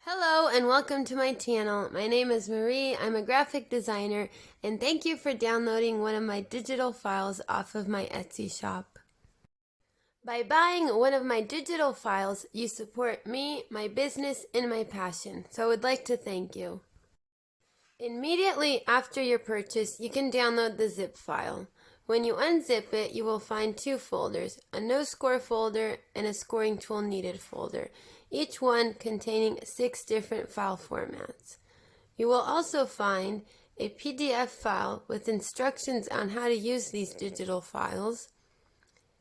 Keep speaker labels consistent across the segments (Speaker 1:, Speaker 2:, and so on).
Speaker 1: Hello and welcome to my channel. My name is Marie. I'm a graphic designer and thank you for downloading one of my digital files off of my Etsy shop. By buying one of my digital files, you support me, my business, and my passion, so I would like to thank you. Immediately after your purchase, you can download the zip file. When you unzip it, you will find two folders, a no score folder and a scoring tool needed folder, each one containing 6 different file formats. You will also find a PDF file with instructions on how to use these digital files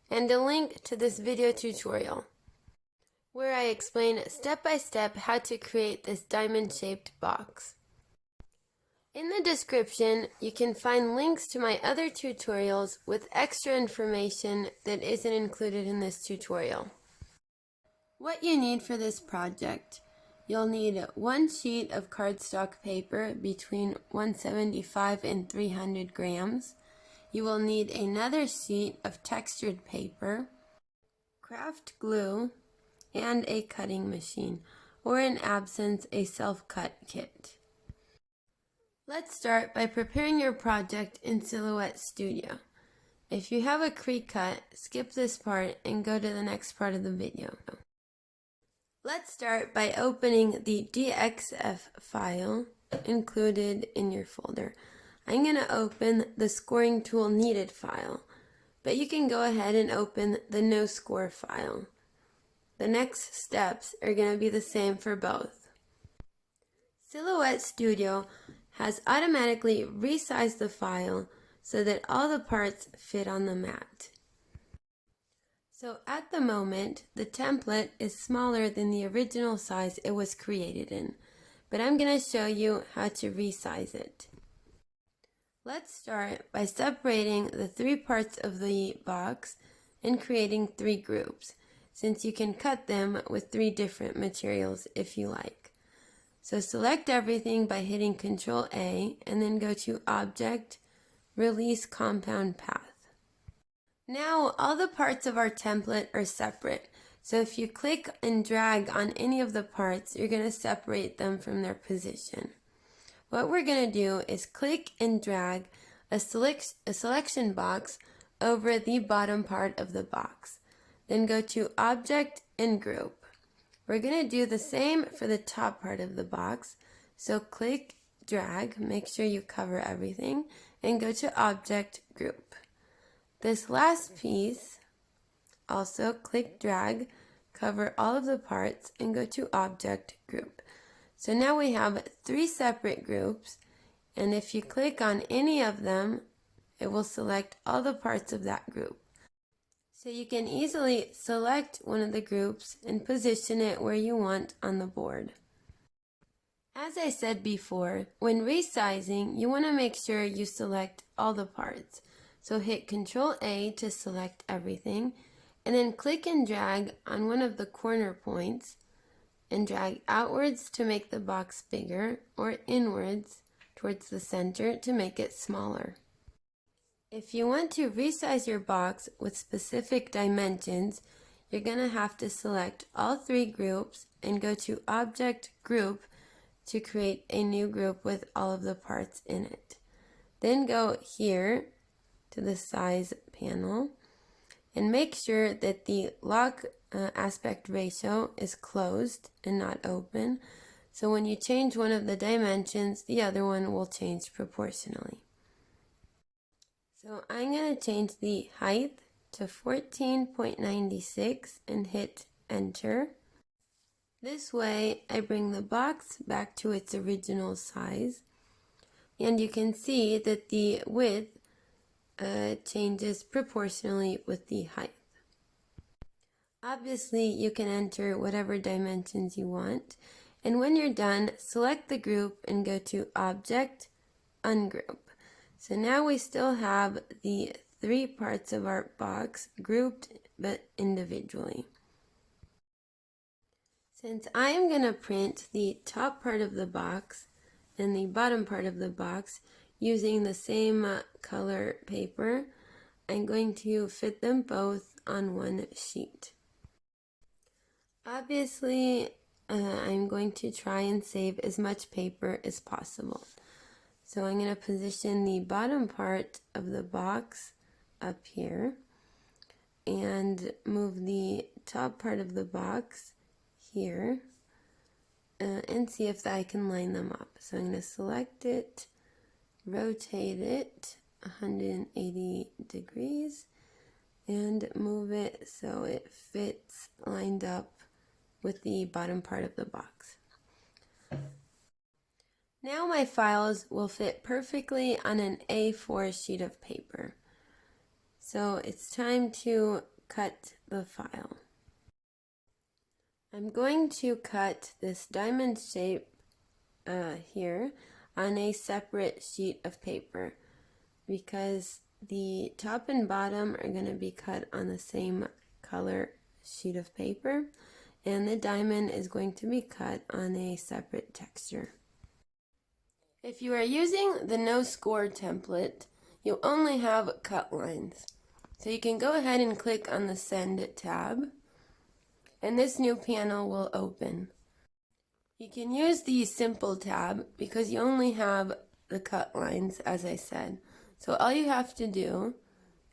Speaker 1: and a link to this video tutorial where I explain step by step how to create this diamond-shaped box. In the description, you can find links to my other tutorials with extra information that isn't included in this tutorial. What you need for this project: you'll need 1 sheet of cardstock paper between 175 and 300 grams. You will need another sheet of textured paper, craft glue, and a cutting machine, or in absence, a self-cut kit. Let's start by preparing your project in Silhouette Studio. If you have a Cricut, skip this part and go to the next part of the video. Let's start by opening the DXF file included in your folder. I'm going to open the scoring tool needed file, but you can go ahead and open the no score file. The next steps are going to be the same for both. Silhouette Studio has automatically resized the file so that all the parts fit on the mat. So at the moment, the template is smaller than the original size it was created in, but I'm going to show you how to resize it. Let's start by separating the 3 parts of the box and creating 3 groups, since you can cut them with 3 different materials if you like. So select everything by hitting Ctrl A and then go to Object, Release Compound Path. Now all the parts of our template are separate, so if you click and drag on any of the parts, you're going to separate them from their position. What we're going to do is click and drag a selection box over the bottom part of the box. Then go to Object and Group. We're going to do the same for the top part of the box, so click, drag, make sure you cover everything, and go to Object, Group. This last piece, also click, drag, cover all of the parts, and go to Object, Group. So now we have 3 separate groups, and if you click on any of them, it will select all the parts of that group. So you can easily select one of the groups and position it where you want on the board. As I said before, when resizing, you want to make sure you select all the parts. So hit Ctrl A to select everything, and then click and drag on one of the corner points and drag outwards to make the box bigger, or inwards towards the center to make it smaller. If you want to resize your box with specific dimensions, you're going to have to select all 3 groups and go to Object, Group to create a new group with all of the parts in it. Then go here to the size panel and make sure that the lock aspect ratio is closed and not open. So when you change one of the dimensions, the other one will change proportionally. So I'm going to change the height to 14.96 and hit Enter. This way I bring the box back to its original size, and you can see that the width changes proportionally with the height. Obviously you can enter whatever dimensions you want, and when you're done, select the group and go to Object, Ungroup. So now we still have the 3 parts of our box grouped but individually. Since I am going to print the top part of the box and the bottom part of the box using the same color paper, I'm going to fit them both on one sheet. Obviously, I'm going to try and save as much paper as possible. So I'm going to position the bottom part of the box up here and move the top part of the box here and see if I can line them up. So I'm going to select it, rotate it 180 degrees, and move it so it fits lined up with the bottom part of the box. Now my files will fit perfectly on an A4 sheet of paper. So it's time to cut the file. I'm going to cut this diamond shape here on a separate sheet of paper because the top and bottom are going to be cut on the same color sheet of paper, and the diamond is going to be cut on a separate texture. If you are using the no score template, you only have cut lines. So you can go ahead and click on the Send tab, and this new panel will open. You can use the Simple tab because you only have the cut lines, as I said. So all you have to do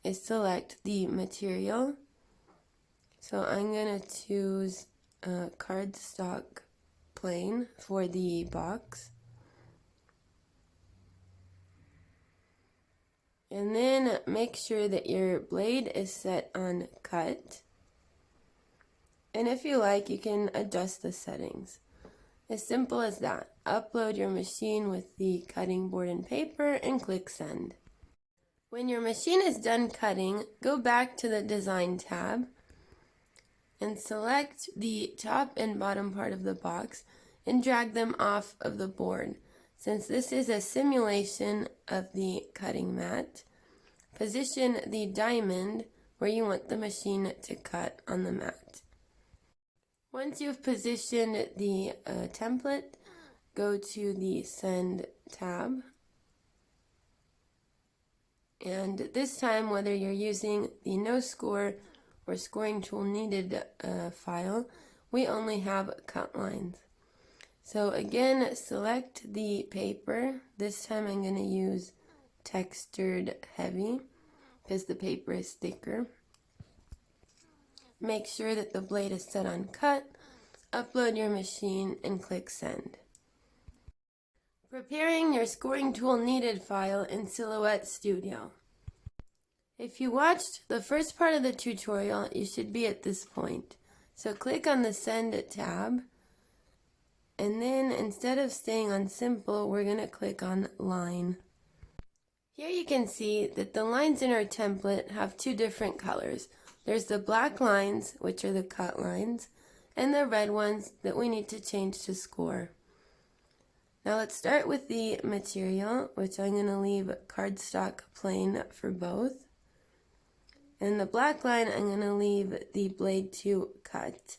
Speaker 1: is select the material. So I'm going to choose cardstock plain for the box. And then make sure that your blade is set on cut. And if you like, you can adjust the settings. As simple as that. Upload your machine with the cutting board and paper and click send. When your machine is done cutting, go back to the Design tab and select the top and bottom part of the box and drag them off of the board. Since this is a simulation of the cutting mat, position the diamond where you want the machine to cut on the mat. Once you've positioned the template, go to the Send tab. And this time, whether you're using the no score or scoring tool needed file, we only have cut lines. So again, select the paper. This time I'm going to use textured heavy because the paper is thicker. Make sure that the blade is set on cut, upload your machine, and click send. Preparing your scoring tool needed file in Silhouette Studio. If you watched the first part of the tutorial, you should be at this point. So click on the Send tab, and then instead of staying on Simple, we're going to click on Line. Here you can see that the lines in our template have two different colors. There's the black lines, which are the cut lines, and the red ones that we need to change to score. Now let's start with the material, which I'm going to leave cardstock plain for both. And the black line, I'm going to leave the blade to cut.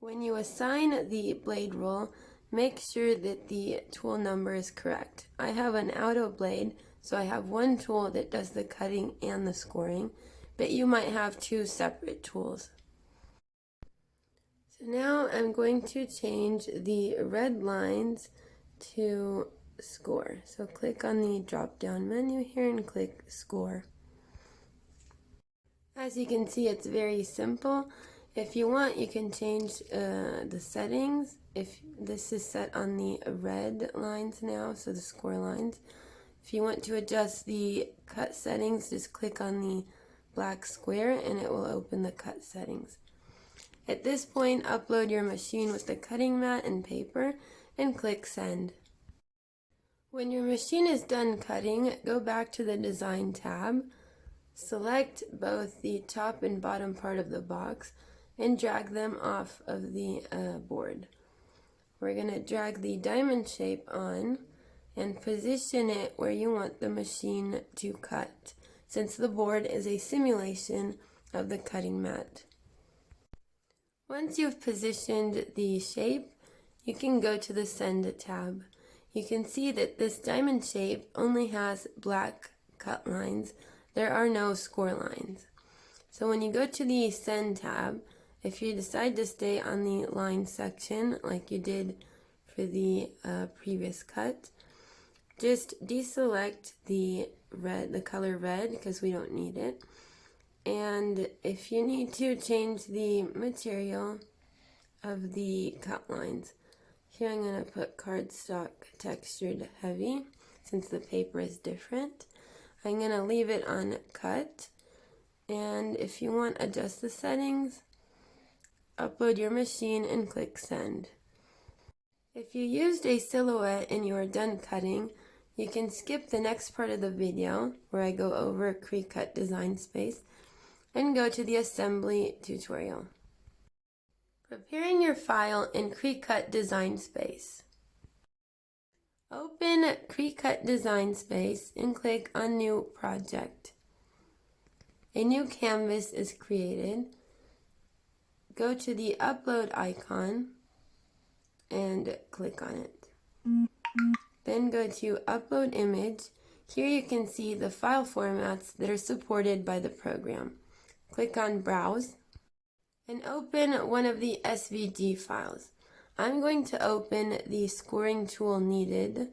Speaker 1: When you assign the blade roll, make sure that the tool number is correct. I have an auto blade, so I have one tool that does the cutting and the scoring, but you might have two separate tools. So now I'm going to change the red lines to score. So click on the drop down menu here and click score. As you can see, it's very simple. If you want, you can change the settings. If this is set on the red lines now, so the score lines. If you want to adjust the cut settings, just click on the black square and it will open the cut settings. At this point, upload your machine with the cutting mat and paper and click send. When your machine is done cutting, go back to the Design tab, select both the top and bottom part of the box and drag them off of the board. We're going to drag the diamond shape on and position it where you want the machine to cut, since the board is a simulation of the cutting mat. Once you've positioned the shape, you can go to the Send tab. You can see that this diamond shape only has black cut lines. There are no score lines. So when you go to the Send tab If you decide to stay on the line section like you did for the previous cut, just deselect the color red, because we don't need it. And if you need to change the material of the cut lines, here I'm going to put cardstock textured heavy since the paper is different. I'm going to leave it on cut, and if you want, adjust the settings, upload your machine, and click send. If you used a silhouette and you are done cutting, you can skip the next part of the video where I go over Cricut Design Space and go to the assembly tutorial. Preparing your file in Cricut Design Space. Open Cricut Design Space and click on New Project. A new canvas is created. Go to the upload icon and click on it. Then go to Upload Image. Here you can see the file formats that are supported by the program. Click on Browse and open one of the SVG files. I'm going to open the scoring tool needed,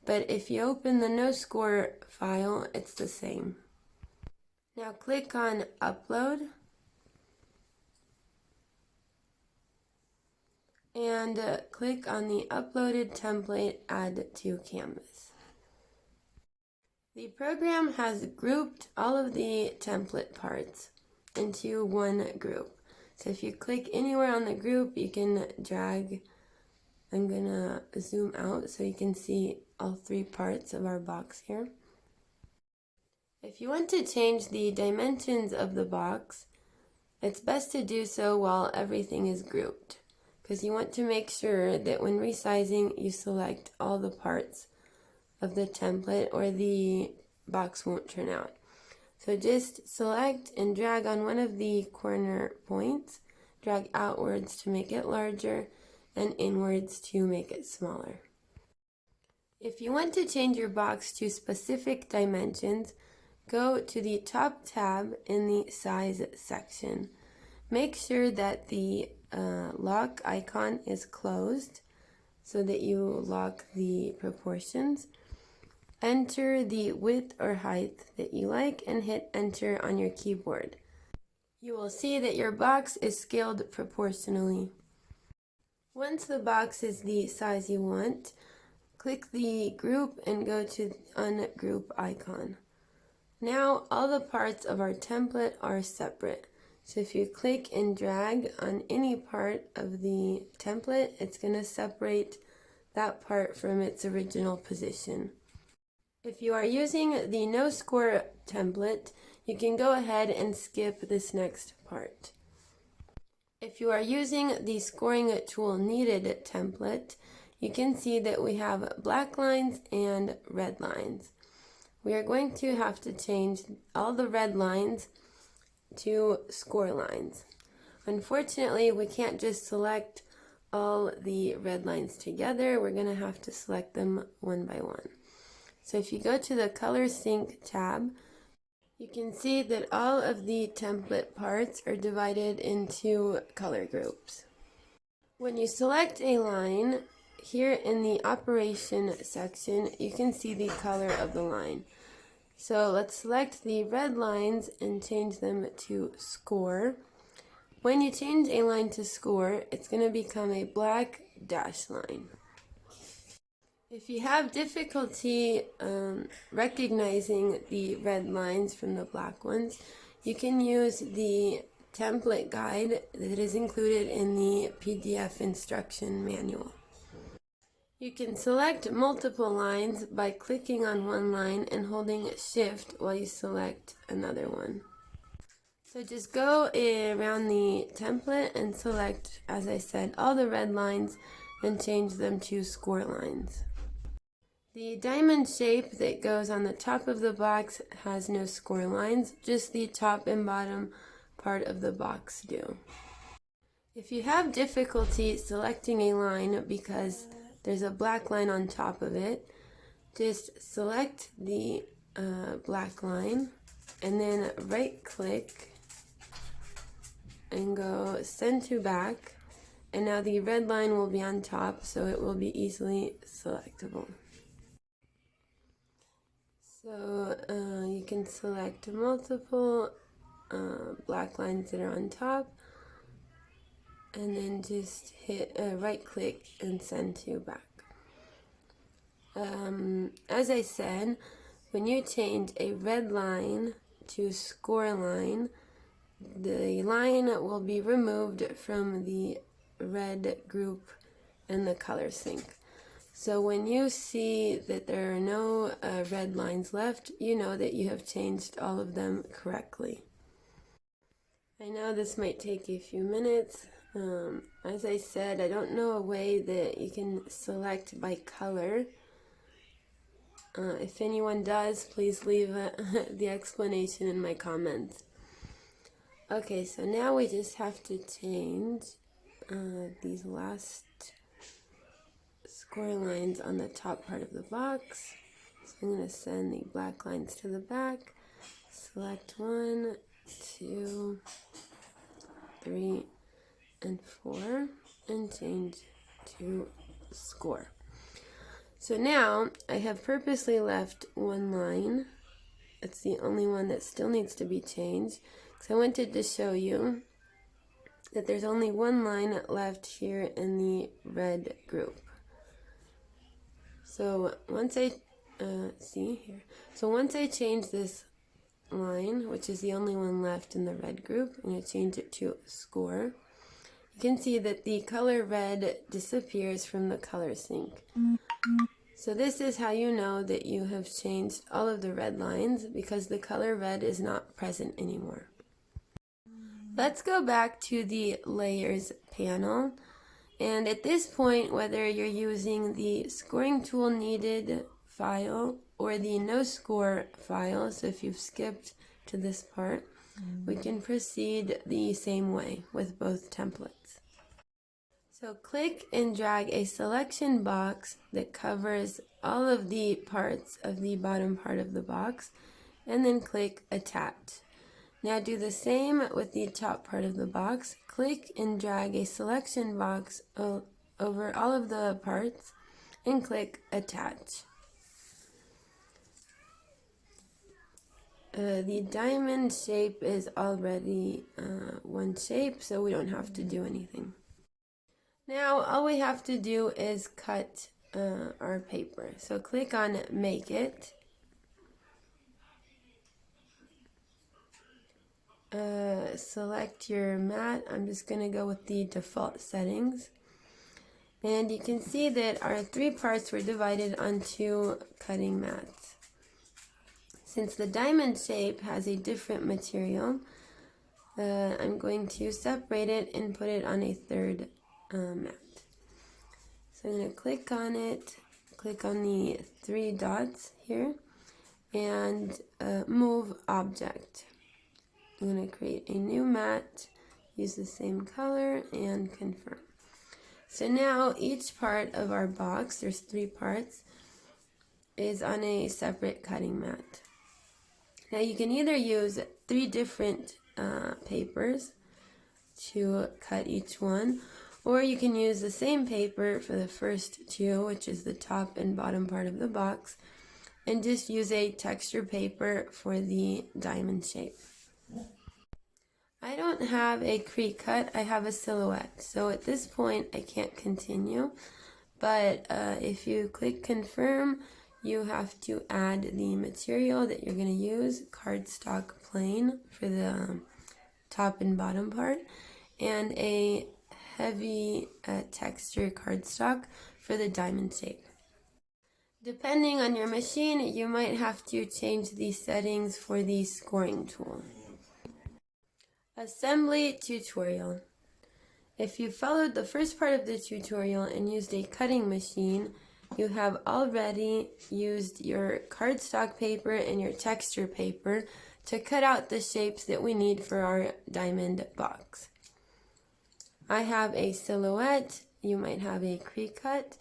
Speaker 1: but if you open the no score file, it's the same. Now click on Upload and click on the uploaded template, Add to Canvas. The program has grouped all of the template parts into one group. So if you click anywhere on the group, you can drag. I'm going to zoom out so you can see all three parts of our box here. If you want to change the dimensions of the box, it's best to do so while everything is grouped, because you want to make sure that when resizing you select all the parts of the template or the box won't turn out. So just select and drag on one of the corner points, drag outwards to make it larger and inwards to make it smaller. If you want to change your box to specific dimensions, go to the top tab in the size section. Make sure that the lock icon is closed so that you lock the proportions. Enter the width or height that you like and hit enter on your keyboard. You will see that your box is scaled proportionally. Once the box is the size you want, click the group and go to the ungroup icon. Now all the parts of our template are separate. So if you click and drag on any part of the template, it's going to separate that part from its original position. If you are using the no score template, you can go ahead and skip this next part. If you are using the scoring tool needed template, you can see that we have black lines and red lines. We are going to have to change all the red lines to score lines. Unfortunately, we can't just select all the red lines together. We're going to have to select them one by one. So if you go to the Color Sync tab, you can see that all of the template parts are divided into color groups. When you select a line, here in the Operation section, you can see the color of the line. So let's select the red lines and change them to score. When you change a line to score, it's going to become a black dash line. If you have difficulty recognizing the red lines from the black ones, you can use the template guide that is included in the PDF instruction manual. You can select multiple lines by clicking on one line and holding Shift while you select another one. So just go around the template and select, as I said, all the red lines and change them to score lines. The diamond shape that goes on the top of the box has no score lines, just the top and bottom part of the box do. If you have difficulty selecting a line because there's a black line on top of it, just select the black line and then right click and go send to back. And now the red line will be on top, so it will be easily selectable. So you can select multiple black lines that are on top, and then just hit right click and send to back. As I said, when you change a red line to score line, the line will be removed from the red group and the color sync. So when you see that there are no red lines left, you know that you have changed all of them correctly. I know this might take a few minutes. As I said, I don't know a way that you can select by color. If anyone does, please leave the explanation in my comments. Okay, so now we just have to change these last score lines on the top part of the box. So I'm going to send the black lines to the back, select 1, 2, 3, and 4, and change to score. So now I have purposely left one line. It's the only one that still needs to be changed, because I wanted to show you that there's only one line left here in the red group. So once I once I change this line, which is the only one left in the red group, I'm going to change it to score. You can see that the color red disappears from the color sync. So this is how you know that you have changed all of the red lines, because the color red is not present anymore. Let's go back to the layers panel. And at this point, whether you're using the scoring tool needed file or the no score file, so if you've skipped to this part, we can proceed the same way with both templates. So click and drag a selection box that covers all of the parts of the bottom part of the box, and then click attach. Now do the same with the top part of the box. Click and drag a selection box over all of the parts and click attach. The diamond shape is already one shape, so we don't have to do anything. Now all we have to do is cut our paper. So click on Make It. Select your mat. I'm just going to go with the default settings. And you can see that our 3 parts were divided on 2 cutting mats. Since the diamond shape has a different material, I'm going to separate it and put it on a 3rd mat. So I'm going to click on it, click on the 3 dots here, and move object. I'm going to create a new mat, use the same color, and confirm. So now each part of our box, there's 3 parts, is on a separate cutting mat. Now you can either use 3 different papers to cut each one, or you can use the same paper for the first 2, which is the top and bottom part of the box, and just use a texture paper for the diamond shape. I don't have a Cricut, I have a silhouette, so at this point I can't continue, but if you click confirm, you have to add the material that you're going to use, cardstock plain for the top and bottom part, and a heavy texture cardstock for the diamond shape. Depending on your machine, you might have to change the settings for the scoring tool. Assembly tutorial. If you followed the first part of the tutorial and used a cutting machine, you have already used your cardstock paper and your texture paper to cut out the shapes that we need for our diamond box. I have a silhouette, you might have a Cricut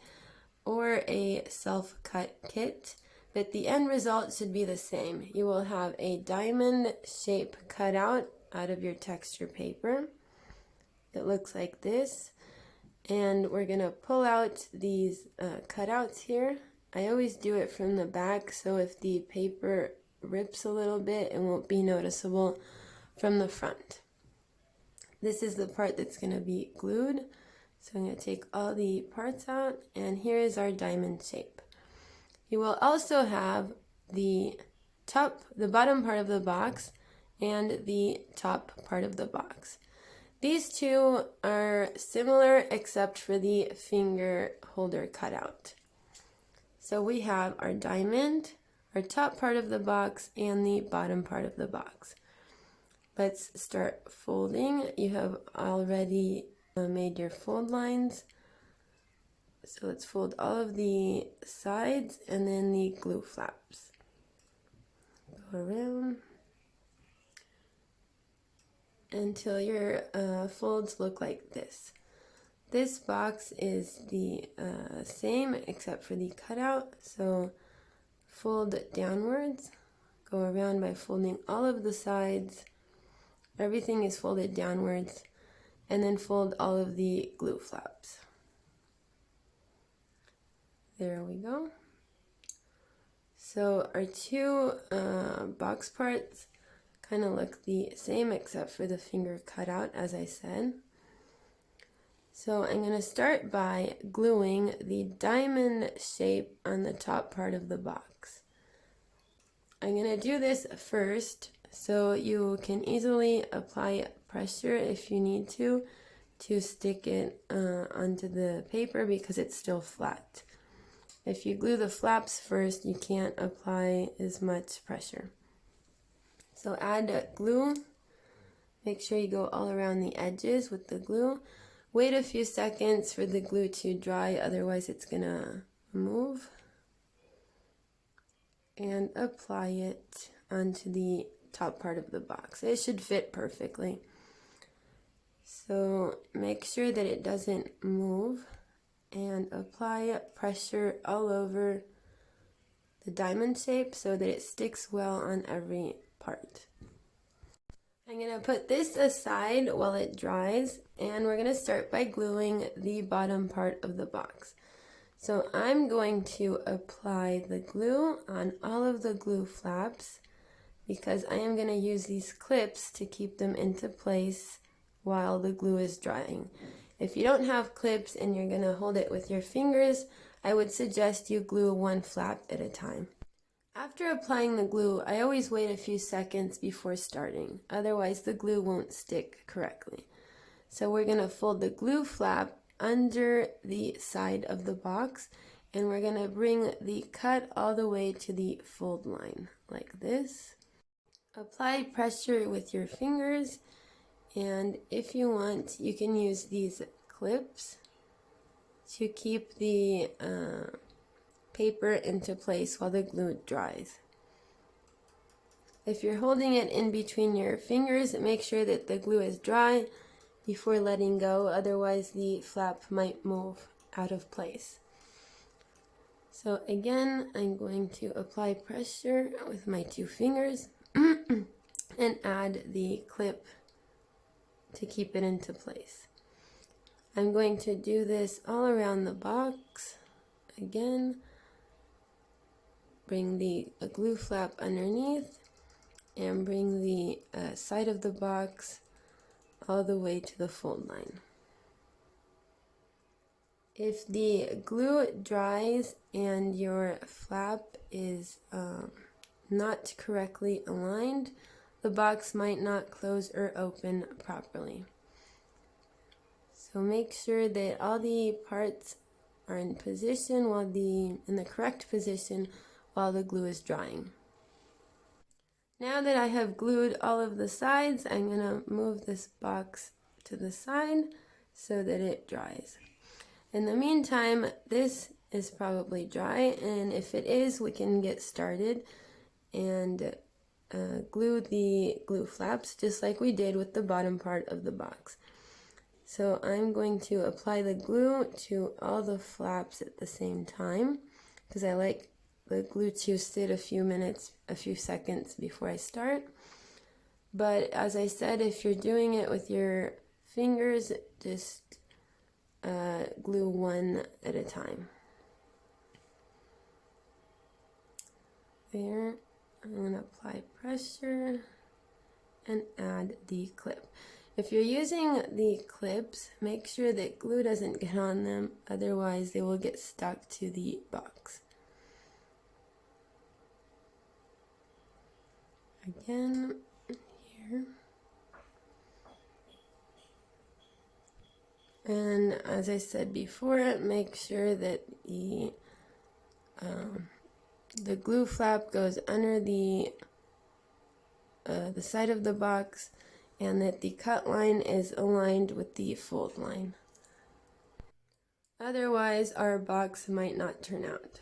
Speaker 1: or a self-cut kit, but the end result should be the same. You will have a diamond shape cut out of your texture paper, it looks like this. And we're gonna pull out these cutouts here. I always do it from the back, so if the paper rips a little bit, it won't be noticeable from the front. This is the part that's gonna be glued. So I'm gonna take all the parts out, and here is our diamond shape. You will also have the bottom part of the box and the top part of the box. These two are similar except for the finger holder cutout. So we have our diamond, our top part of the box, and the bottom part of the box. Let's start folding. You have already made your fold lines. So let's fold all of the sides and then the glue flaps. Go around until your folds look like this. This box is the same except for the cutout, so fold downwards, go around by folding all of the sides, everything is folded downwards, and then fold all of the glue flaps. There we go. So our two box parts kind of look the same except for the finger cutout, as I said. So I'm going to start by gluing the diamond shape on the top part of the box. I'm going to do this first so you can easily apply pressure if you need to stick it onto the paper because it's still flat. If you glue the flaps first, you can't apply as much pressure. So add glue. Make sure you go all around the edges with the glue. Wait a few seconds for the glue to dry, otherwise it's gonna move. And apply it onto the top part of the box. It should fit perfectly. So make sure that it doesn't move and apply pressure all over the diamond shape so that it sticks well on every part. I'm going to put this aside while it dries, and we're going to start by gluing the bottom part of the box. So I'm going to apply the glue on all of the glue flaps because I am going to use these clips to keep them into place while the glue is drying. If you don't have clips and you're going to hold it with your fingers, I would suggest you glue one flap at a time. After applying the glue, I always wait a few seconds before starting, otherwise the glue won't stick correctly. So we're going to fold the glue flap under the side of the box, and we're going to bring the cut all the way to the fold line, like this. Apply pressure with your fingers, and if you want, you can use these clips to keep the paper into place while the glue dries. If you're holding it in between your fingers, make sure that the glue is dry before letting go, otherwise the flap might move out of place. So again, I'm going to apply pressure with my two fingers and add the clip to keep it into place. I'm going to do this all around the box. Again, bring the glue flap underneath and bring the side of the box all the way to the fold line. If the glue dries and your flap is not correctly aligned, the box might not close or open properly. So make sure that all the parts are in position in the correct position while the glue is drying. Now that I have glued all of the sides, I'm going to move this box to the side so that it dries. In the meantime, this is probably dry, and if it is, we can get started and glue the glue flaps just like we did with the bottom part of the box. So I'm going to apply the glue to all the flaps at the same time because I like the glue to sit a few seconds before I start. But as I said, if you're doing it with your fingers, just glue one at a time. There, I'm going to apply pressure and add the clip. If you're using the clips, make sure that glue doesn't get on them, otherwise they will get stuck to the box. Again, here. And as I said before, make sure that the glue flap goes under the side of the box, and that the cut line is aligned with the fold line. Otherwise, our box might not turn out.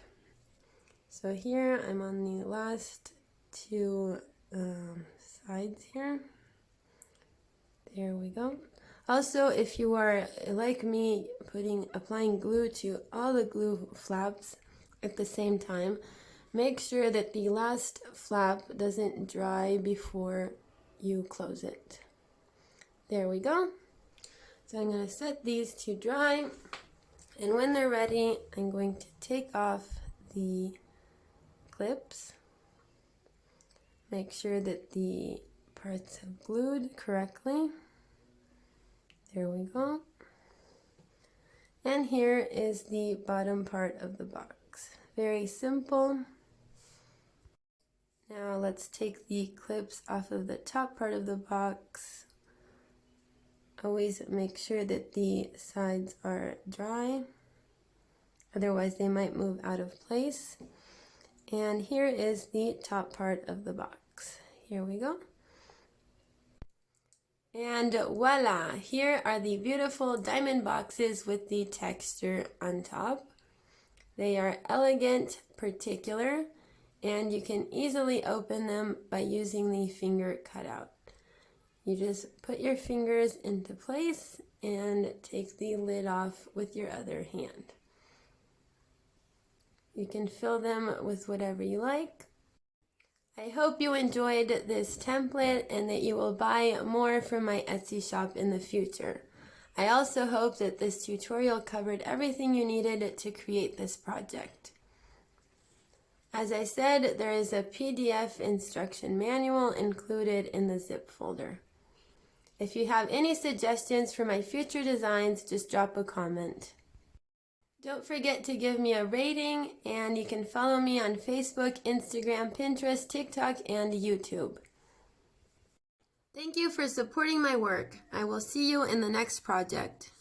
Speaker 1: So here, I'm on the last two sides here. There we go. Also, if you are like me, applying glue to all the glue flaps at the same time, make sure that the last flap doesn't dry before you close it. There we go. So I'm going to set these to dry, and when they're ready, I'm going to take off the clips. Make sure that the parts have glued correctly. There we go. And here is the bottom part of the box. Very simple. Now let's take the clips off of the top part of the box. Always make sure that the sides are dry, otherwise they might move out of place. And here is the top part of the box. Here we go. And voila! Here are the beautiful diamond boxes with the texture on top. They are elegant, particular, and you can easily open them by using the finger cutout. You just put your fingers into place and take the lid off with your other hand. You can fill them with whatever you like. I hope you enjoyed this template and that you will buy more from my Etsy shop in the future. I also hope that this tutorial covered everything you needed to create this project. As I said, there is a PDF instruction manual included in the zip folder. If you have any suggestions for my future designs, just drop a comment. Don't forget to give me a rating, and you can follow me on Facebook, Instagram, Pinterest, TikTok, and YouTube. Thank you for supporting my work. I will see you in the next project.